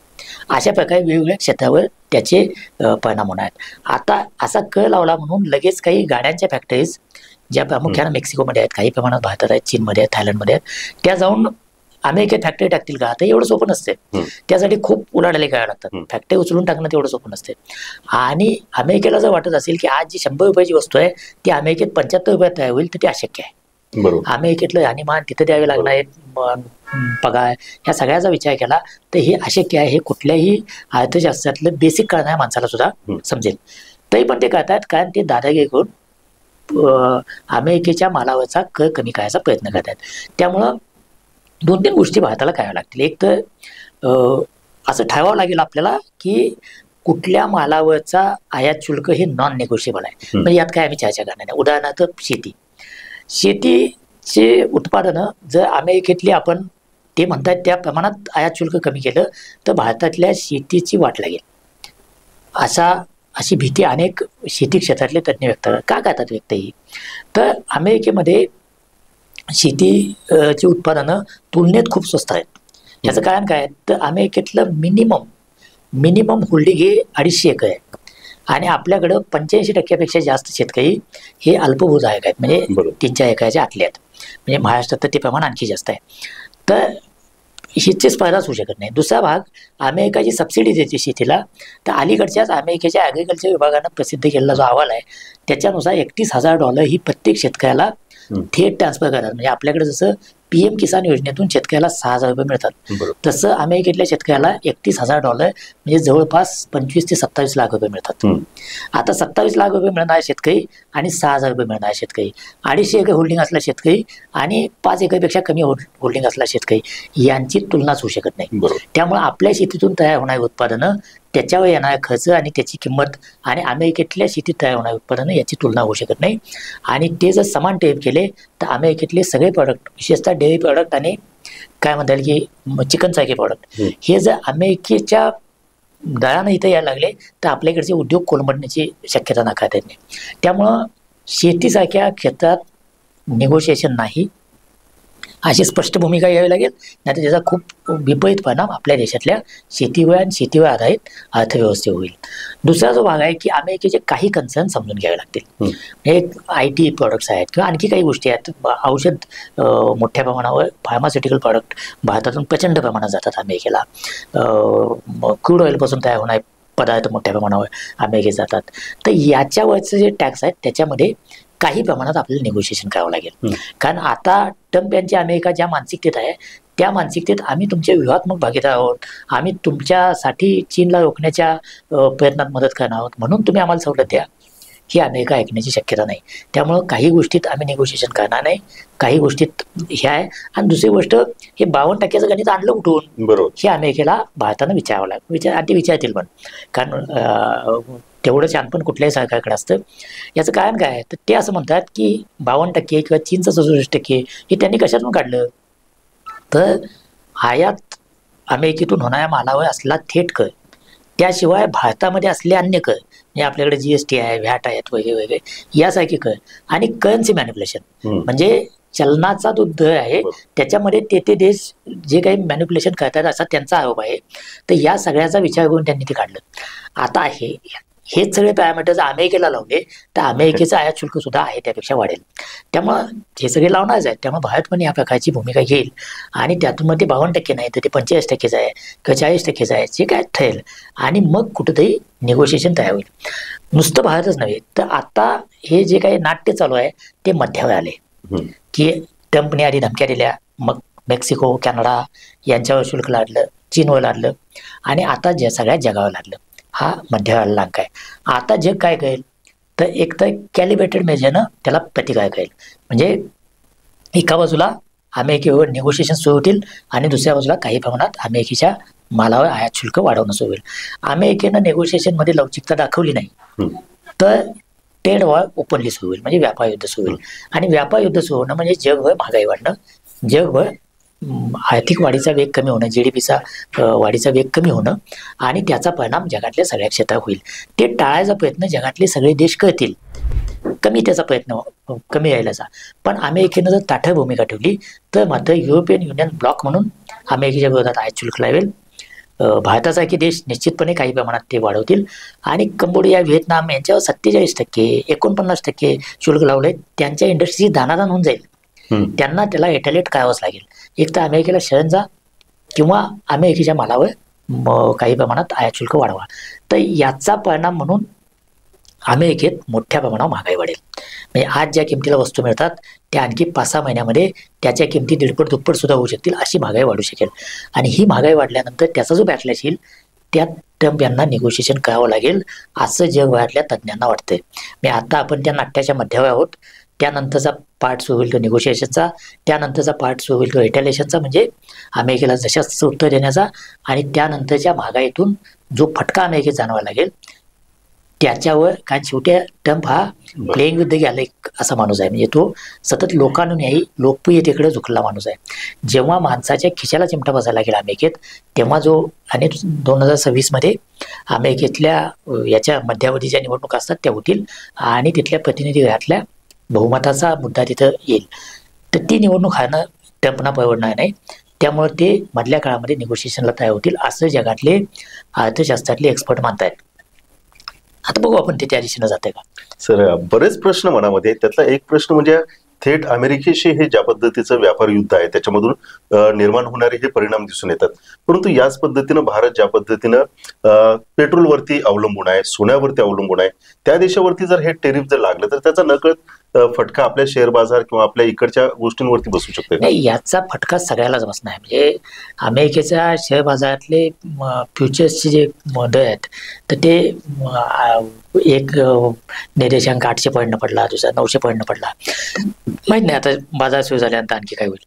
अशा प्रकारे वेगवेगळ्या क्षेत्रावर त्याचे परिणाम होणार आहेत. आता असा कर लावला म्हणून लगेच काही गाड्यांच्या फॅक्टरीज ज्या प्रामुख्याने मेक्सिकोमध्ये आहेत, काही प्रमाणात भारतात आहेत, चीनमध्ये आहेत, थायलंडमध्ये आहेत, त्या जाऊन अमेरिकेत फॅक्टरी टाकतील का, आता एवढं सोपं नसते. त्यासाठी खूप उलाढाली करायला लागतात. फॅक्टरी उचलून टाकणं तेवढं सोपं नसते. आणि अमेरिकेला जर वाटत असेल की आज जी ₹100 वस्तू आहे ती अमेरिकेत ₹75 तयार होईल तर ते अशक्य आहे. बरोबर. अमेरिकेतलं राहणीमान, तिथे द्यावे लागणार पगार, ह्या सगळ्याचा विचार केला तर हे अशक्य आहे. हे कुठल्याही अर्थशास्त्रातलं बेसिक कळणाऱ्या माणसाला सुद्धा समजेल. तरी पण ते करतात, कारण ते दादागिरी करून अमेरिकेच्या मालावरचा कर कमी करायचा प्रयत्न करतात. त्यामुळं 2-3 गोष्टी भारताला कराव्या लागतील. एक तर असं ठरवावं लागेल आपल्याला की कुठल्या मालावरचा आयात शुल्क हे नॉन नेगोशिएबल आहे. म्हणजे यात काय आम्ही चर्चा करणार नाही. उदाहरणार्थ शेतीचे उत्पादनं जर अमेरिकेतली आपण ते म्हणतात त्या प्रमाणात आयात शुल्क कमी केलं तर भारतातल्या शेतीची वाट लागेल, अशी भीती अनेक शेती क्षेत्रातले तज्ज्ञ व्यक्त करतात व्यक्त ही. तर अमेरिकेमध्ये शेतीची उत्पादनं तुलनेत खूप स्वस्त आहेत. याचं कारण काय आहे तर अमेरिकेतलं मिनिमम होल्डिंग हे 250 एकर आहे, आणि आपल्याकडं 85% जास्त शेतकरी हे अल्पभूधारक आहेत, म्हणजे 3-4 एकराच्या आतले आहेत. म्हणजे महाराष्ट्रात तर ते प्रमाण आणखी जास्त आहे. तर हिची स्पर्धाच होऊ शकत नाही. दुसरा भाग, अमेरिका जी सबसिडी देते शेतीला, तर अलीकडच्याच अमेरिकेच्या ॲग्रिकल्चर विभागानं प्रसिद्ध केलेला जो अहवाल आहे त्याच्यानुसार $31,000 ही प्रत्येक शेतकऱ्याला थेट ट्रान्सफर करतात. म्हणजे आपल्याकडे जसं PM किसान योजनेतून शेतकऱ्याला $6,000 मिळतात, तसं अमेरिकेतल्या शेतकऱ्याला $31,000 म्हणजे जवळपास 25 ते 27 लाख रुपये मिळतात. आता 27 लाख रुपये मिळणारे शेतकरी आणि $6,000 मिळणारे शेतकरी, 250 एकर होल्डिंग असलेला शेतकरी आणि 5 एकरपेक्षा कमी होल्डिंग असलेला शेतकरी, यांची तुलनाच होऊ शकत नाही. त्यामुळे आपल्या शेतीतून तयार होणारी उत्पादनं, त्याच्यावर येणारा खर्च आणि त्याची किंमत आणि अमेरिकेतल्या शेतीत तयार होणारी उत्पादनं याची तुलना होऊ शकत नाही. आणि ते जर समान टेप केले तर अमेरिकेतले सगळे प्रॉडक्ट, विशेषतः डेअरी प्रॉडक्ट आणि काय म्हणता येईल की चिकनसारखे प्रॉडक्ट हे जर अमेरिकेच्या दरानं इथं यायला लागले तर आपल्याकडचे उद्योग कोलमडण्याची शक्यता नाकारता येत नाही. त्यामुळं शेतीसारख्या क्षेत्रात निगोशिएशन नाही अशी स्पष्ट भूमिका घ्यावी लागेल, नाहीतर त्याचा खूप विपरीत परिणाम आपल्या देशातल्या शेतीवर आणि शेतीवर आधारित अर्थव्यवस्थेवर होईल. दुसरा जो भाग आहे की अमेरिकेचे काही कन्सर्न समजून घ्यावे लागतील. हे IT प्रोडक्ट्स आहेत किंवा आणखी काही गोष्टी आहेत. औषध मोठ्या प्रमाणावर फार्मास्युटिकल प्रोडक्ट भारतातून प्रचंड प्रमाणात जातात अमेरिकेला. क्रूड ऑइलपासून तयार होणारे पदार्थ मोठ्या प्रमाणावर अमेरिकेत जातात. तर याच्यावरचे जे टॅक्स आहेत त्याच्यामध्ये काही प्रमाणात आपल्याला निगोशिएशन करावं लागेल. कारण आता ट्रम्प यांची अमेरिका ज्या मानसिकतेत आहे त्या मानसिकतेत आम्ही तुमचे व्यूहात्मक भागीदार आहोत, आम्ही तुमच्यासाठी चीनला रोखण्याच्या प्रयत्नात मदत करणार आहोत, म्हणून तुम्ही आम्हाला सवलत द्या, ही अमेरिका ऐकण्याची शक्यता नाही. त्यामुळं काही गोष्टीत आम्ही निगोशिएशन करणार नाही, काही गोष्टीत हे आहे. आणि दुसरी गोष्ट, हे 52% गणित आणलं कुठून, बरोबर, हे अमेरिकेला भारतानं विचारावं लागेल. आणि ते विचारतील पण, कारण तेवढं छानपण कुठल्याही सरकारकडे असतं. याचं कारण काय आहे तर ते असं म्हणतात की 52% किंवा चीनचं 67% हे त्यांनी कशातून काढलं, तर आयात अमेरिकेतून होणाऱ्या मालावर असला थेट कर, त्याशिवाय भारतामध्ये असले अन्य कर, म्हणजे आपल्याकडे GST आहे, व्हॅट आहेत वगैरे वगैरे यासारखे कर, आणि करन्सी मॅनिप्युलेशन म्हणजे चलनाचा जो दर आहे त्याच्यामध्ये ते देश जे काही मॅनिप्युलेशन करतात असा त्यांचा आरोप आहे. तर या सगळ्याचा विचार करून त्यांनी ते काढलं. आता हेच सगळे पॅरामीटर्स अमेरिकेला लावले तर अमेरिकेचं आयात शुल्क सुद्धा आहे त्यापेक्षा वाढेल. त्यामुळं हे सगळे लावणारच आहेत. त्यामुळे भारत पण या प्रकारची भूमिका घेईल आणि त्यातून मग ते 52% नाही तर ते 45% आहे किंवा 40% आहे, जे काय ठरेल, आणि मग कुठंतरी निगोशिएशन तयार होईल. नुसतं भारतच नव्हे तर आता हे जे काही नाट्य चालू आहे ते मध्यावर आले की ट्रम्पने आधी धमक्या दिल्या, मग मेक्सिको, कॅनडा यांच्यावर शुल्क लादलं, चीनवर लादलं, आणि आता सगळ्यात जगावर लादलं. हा मध्यावर अंक आहे. आता जग काय करेल तर एक तर कॅलिब्रेटेड मेजरनं त्याला प्रतिकार करेल. म्हणजे एका बाजूला अमेरिकेवर निगोशिएशन सुरू होतील आणि दुसऱ्या बाजूला काही प्रमाणात अमेरिकेच्या मालावर आयात शुल्क वाढवणं सुरू होईल. अमेरिकेनं नेगोशिएशनमध्ये लवचिकता दाखवली नाही तर ट्रेड वॉर ओपनली सुरू होईल, म्हणजे व्यापार युद्ध सुरू होईल. आणि व्यापार युद्ध सुरू होणं म्हणजे जगभर महागाई वाढणं, जगभर आर्थिक वाढीचा वेग कमी होणं, GDPचा वाढीचा वेग कमी होणं, आणि त्याचा परिणाम जगातल्या सगळ्या क्षेत्रात होईल. ते टाळायचा प्रयत्न जगातले सगळे देश करतील, कमी त्याचा प्रयत्न कमी यायलाचा. पण अमेरिकेनं जर ताठर भूमिका ठेवली तर मात्र युरोपियन युनियन ब्लॉक म्हणून अमेरिकेच्या विरोधात आयात शुल्क लावेल. भारतासारखे देश निश्चितपणे काही प्रमाणात ते वाढवतील. आणि कंबोडिया, व्हिएतनाम यांच्यावर 47%, 49% शुल्क लावले. त्यांच्या इंडस्ट्री दानादान होऊन जाईल. त्यांना त्याला रिटेलिएट करावंच लागेल. एक तर अमेरिकेला शरण जा किंवा अमेरिकेच्या मालावर काही प्रमाणात आयात शुल्क वाढवा. तर याचा परिणाम म्हणून अमेरिकेत मोठ्या प्रमाणावर महागाई वाढेल. म्हणजे आज ज्या किमतीला वस्तू मिळतात त्या आणखी 5-6 महिन्यामध्ये त्याच्या किमती 1.5 दुप्पट सुद्धा होऊ शकतील, अशी महागाई वाढू शकेल. आणि ही महागाई वाढल्यानंतर त्याचा जो बॅकलॅश येईल त्यात ट्रम्प यांना निगोशिएशन करावं लागेल असं जगभरातल्या तज्ज्ञांना वाटतंय. म्हणजे आता आपण त्या नाट्याच्या मध्यावर आहोत. त्यानंतरचा पार्ट सुरू होईल तो निगोशिएशनचा, त्यानंतरचा पार्ट सुरू होईल तो रिटेलिएशनचा, म्हणजे अमेरिकेला जशाच उत्तर देण्याचा. आणि त्यानंतरच्या महागाईतून जो फटका अमेरिकेत जाणवायला लागेल त्याच्यावर, कारण शेवटी ट्रम्प हा प्लेइंग विथ द गॅलेक असा माणूस आहे. म्हणजे तो सतत लोकांनाही लोकप्रियतेकडे झुकलेला माणूस आहे. जेव्हा माणसाच्या खिशाला चिमटा बसायला लागेल अमेरिकेत तेव्हा जो, आणि 2026 अमेरिकेतल्या याच्या मध्यावधीच्या निवडणुका असतात त्या होतील आणि तिथल्या प्रतिनिधी घरातल्या बहुमताचा मुद्दा तिथं येईल. तर ती निवडणूक हारणं ट्रम्पना परवडणार नाही. त्यामुळे ते मधल्या काळामध्ये निगोशिएशनला तयार होतील असं जगातले अर्थशास्त्रातले एक्सपर्ट मानतायत. आता बघू आपण ते त्या दिशेनं जाते का. सर, बरेच प्रश्न मनामध्ये, त्यातला एक प्रश्न म्हणजे थेट अमेरिकेशी हे ज्या पद्धतीचं व्यापार युद्ध आहे त्याच्यामधून निर्माण होणारे हे परिणाम दिसून येतात. परंतु याच पद्धतीनं भारत ज्या पद्धतीनं पेट्रोलवरती अवलंबून आहे, सोन्यावरती अवलंबून आहे, त्या देशावरती जर हे टेरिफ जर लागलं तर त्याचा नकळत फटका आपल्या शेअर बाजार किंवा आपल्या इकडच्या गोष्टींवरती बसू शकते. नाही, याचा फटका सगळ्यालाच बसणार आहे. म्हणजे अमेरिकेच्या शेअर बाजारातले फ्युचर्सचे जे दर आहेत तर ते एक निर्देशांक 800 पॉईंटनं पडला, दुसरा 900 पॉईंटनं पडला. माहीत नाही आता बाजार सुरू झाल्यानंतर आणखी काय होईल.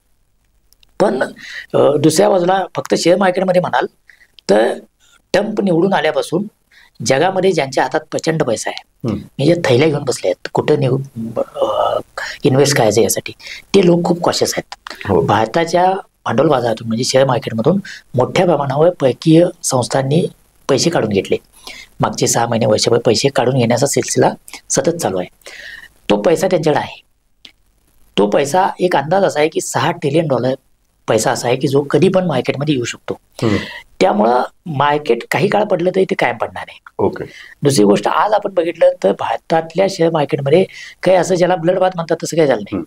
पण दुसऱ्या बाजूला फक्त शेअर मार्केटमध्ये म्हणाल तर ट्रम्प निवडून आल्यापासून जगामध्ये ज्यांच्या हातात प्रचंड पैसा आहे, म्हणजे थैल्या घेऊन बसले आहेत कुठं इन्व्हेस्ट करायचं यासाठी, ते लोक खूप कॉशियस आहेत. भारताच्या भांडवल बाजारातून म्हणजे शेअर मार्केटमधून मोठ्या प्रमाणावर परकीय संस्थांनी पैसे काढून घेतले. मागचे 6 महिने वर्षभर पैसे काढून घेण्याचा सिलसिला सतत चालू आहे. तो पैसा त्यांच्याकडे आहे. तो पैसा एक अंदाज असा आहे की $6 ट्रिलियन पैसा असा आहे की जो कधी पण मार्केटमध्ये येऊ शकतो. त्यामुळं मार्केट काही काळ पडलं तरी ते कायम पडणार आहे. ओके. दुसरी गोष्ट, आज आपण बघितलं तर भारतातल्या शेअर मार्केटमध्ये काही असं ज्याला ब्लड बाथ म्हणतात तसं काही झालं नाही.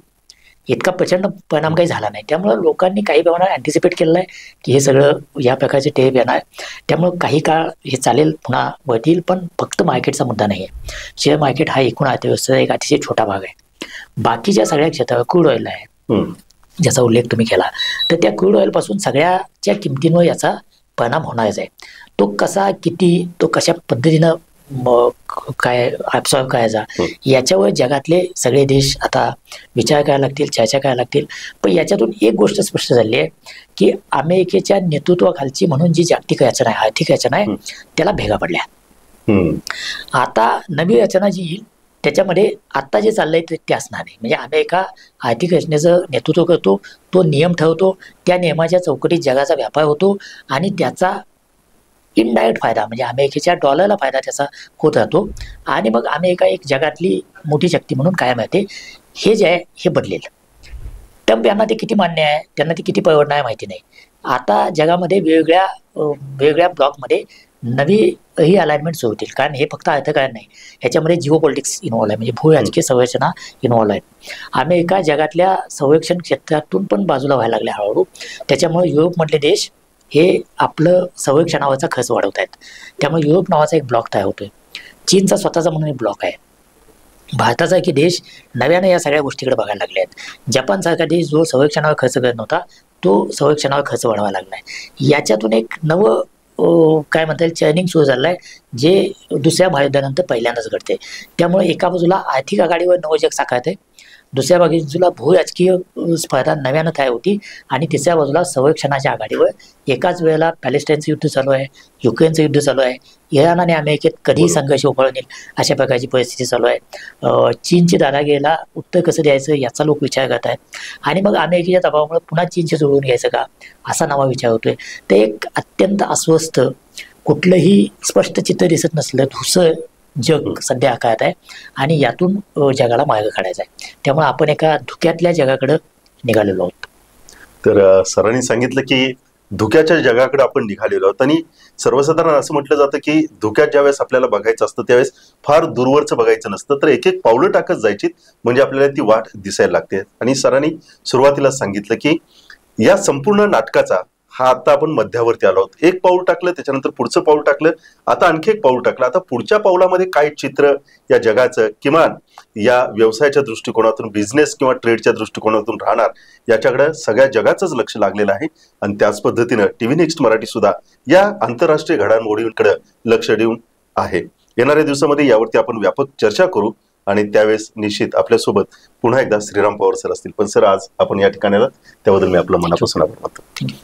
इतका प्रचंड परिणाम काही झाला नाही. त्यामुळं लोकांनी काही प्रमाणात अँटिसिपेट केलेलं आहे की हे सगळं या प्रकारचे टेप येणार. त्यामुळं काही काळ हे चालेल, पुन्हा वळतील. पण फक्त मार्केटचा मुद्दा नाही आहे. शेअर मार्केट हा एकूण अर्थव्यवस्थेचा एक अतिशय छोटा भाग आहे. बाकीच्या सगळ्या क्षेत्रावर क्रूड ऑइल आहे ज्याचा उल्लेख तुम्ही केला, तर त्या क्रूड ऑइलपासून सगळ्याच्या किमतींवर याचा परिणाम होणारच आहे. तो कसा, किती, तो कशा पद्धतीनं काय ॲब्सॉर्ब करायचा याच्यावर जगातले सगळे देश आता विचार करायला लागतील, चर्चा करायला लागतील. पण याच्यातून एक गोष्ट स्पष्ट झाली आहे की अमेरिकेच्या नेतृत्वाखालची म्हणून जी जागतिक रचना आहे, आर्थिक रचना आहे, त्याला भेगा पडल्या. आता नवी रचना जी येईल त्याच्यामध्ये आत्ता जे चाललंय ते असणार नाही. म्हणजे अमेरिका आर्थिक रचनेचं नेतृत्व करतो, तो नियम ठरवतो, त्या नियमाच्या चौकटीत जगाचा व्यापार होतो आणि त्याचा इनडायरेक्ट फायदा म्हणजे अमेरिकेच्या डॉलरला फायदा त्याचा होत राहतो. आणि मग अमेरिका एक जगातली मोठी शक्ती म्हणून कायम राहते. हे जे आहे हे बदलेल. ट्रम्प यांना ते किती मान्य आहे, त्यांना ते किती परवडणार आहे माहिती नाही. आता जगामध्ये वेगवेगळ्या ब्लॉकमध्ये नवी ही अलाइनमेंट सुरू होतील. कारण हे फक्त अर्थकारण नाही, ह्याच्यामध्ये जिओ पॉलिटिक्स इन्व्हॉल्व आहे, म्हणजे भूराजकीय संरचना इन्व्हॉल्व आहे. अमेरिका जगातल्या संरक्षण क्षेत्रातून पण बाजूला व्हायला लागले हळूहळू. त्याच्यामुळे युरोपमधले देश हे आपलं संरक्षणावरचा खर्च वाढवत आहेत. त्यामुळे युरोप नावाचा एक ब्लॉक तयार होतोय. चीनचा स्वतःचा म्हणून एक ब्लॉक आहे. भारताचा की देश नव्यानं या सगळ्या गोष्टीकडे बघायला लागले आहेत. जपानसारखा देश जो संरक्षणावर खर्च करत नव्हता तो संरक्षणावर खर्च वाढवायला लागला आहे. याच्यातून एक नवं काय म्हणता येईल चर्निंग सुरू झालं आहे, जे दुसऱ्या महायुद्धानंतर पहिल्यांदाच घडते. त्यामुळे एका बाजूला आर्थिक आघाडीवर नवं जग साकारते, दुसऱ्या बाजूला भूराजकीय स्पर्धा नव्यानं तयार होती आणि तिसऱ्या बाजूला संरक्षणाच्या आघाडीवर एकाच वेळेला पॅलेस्टाईनचं युद्ध चालू आहे, युक्रेनचं युद्ध चालू आहे, इराण आणि अमेरिकेत कधीही संघर्ष उफाळून येईल अशा प्रकारची परिस्थिती चालू आहे. चीनची दादागिरीला उत्तर कसं द्यायचं याचा लोक विचार करत आहेत. आणि मग अमेरिकेच्या दबावामुळे पुन्हा चीनचे जुळवून घ्यायचं का असा नवा विचार होतोय. ते एक अत्यंत अस्वस्थ, कुठलंही स्पष्ट चित्र दिसत नसलं धुसर जग सध्या आकारात आहे आणि यातून जगाला मार्ग काढायचा आहे. त्यामुळे आपण एका धुक्यातल्या जगाकडे निघालेलो आहोत. तर सरांनी सांगितलं की धुक्याच्या जगाकडे आपण निघालेलो आहोत. आणि सर्वसाधारण असं म्हटलं जातं की धुक्यात ज्यावेळेस आपल्याला बघायचं असतं त्यावेळेस फार दूरवरचं बघायचं नसतं, तर एक एक पावलं टाकत जायची म्हणजे आपल्याला ती वाट दिसायला लागते. आणि सरांनी सुरुवातीलाच सांगितलं की या संपूर्ण नाटकाचा हा आता आपण मध्यावरती आलो आहोत. एक पाऊल टाकलं, त्याच्यानंतर पुढचं पाऊल टाकलं, आता आणखी एक पाऊल टाकलं. आता पुढच्या पाऊलामध्ये काय चित्र या जगाचं किमान या व्यवसायाच्या दृष्टिकोनातून, बिझनेस किंवा ट्रेडच्या दृष्टिकोनातून राहणार याच्याकडे सगळ्या जगाचंच लक्ष लागलेलं आहे. आणि त्याच पद्धतीनं टीव्ही नेक्स्ट मराठी सुद्धा या आंतरराष्ट्रीय घडामोडींकडे लक्ष देऊन आहे. येणाऱ्या दिवसामध्ये यावरती आपण व्यापक चर्चा करू आणि त्यावेळेस निश्चित आपल्यासोबत पुन्हा एकदा श्रीराम पवार सर असतील. पण सर आज आपण या ठिकाणी आलात त्याबद्दल मी आपलं मनापासून आभार मानतो. थँक्यू.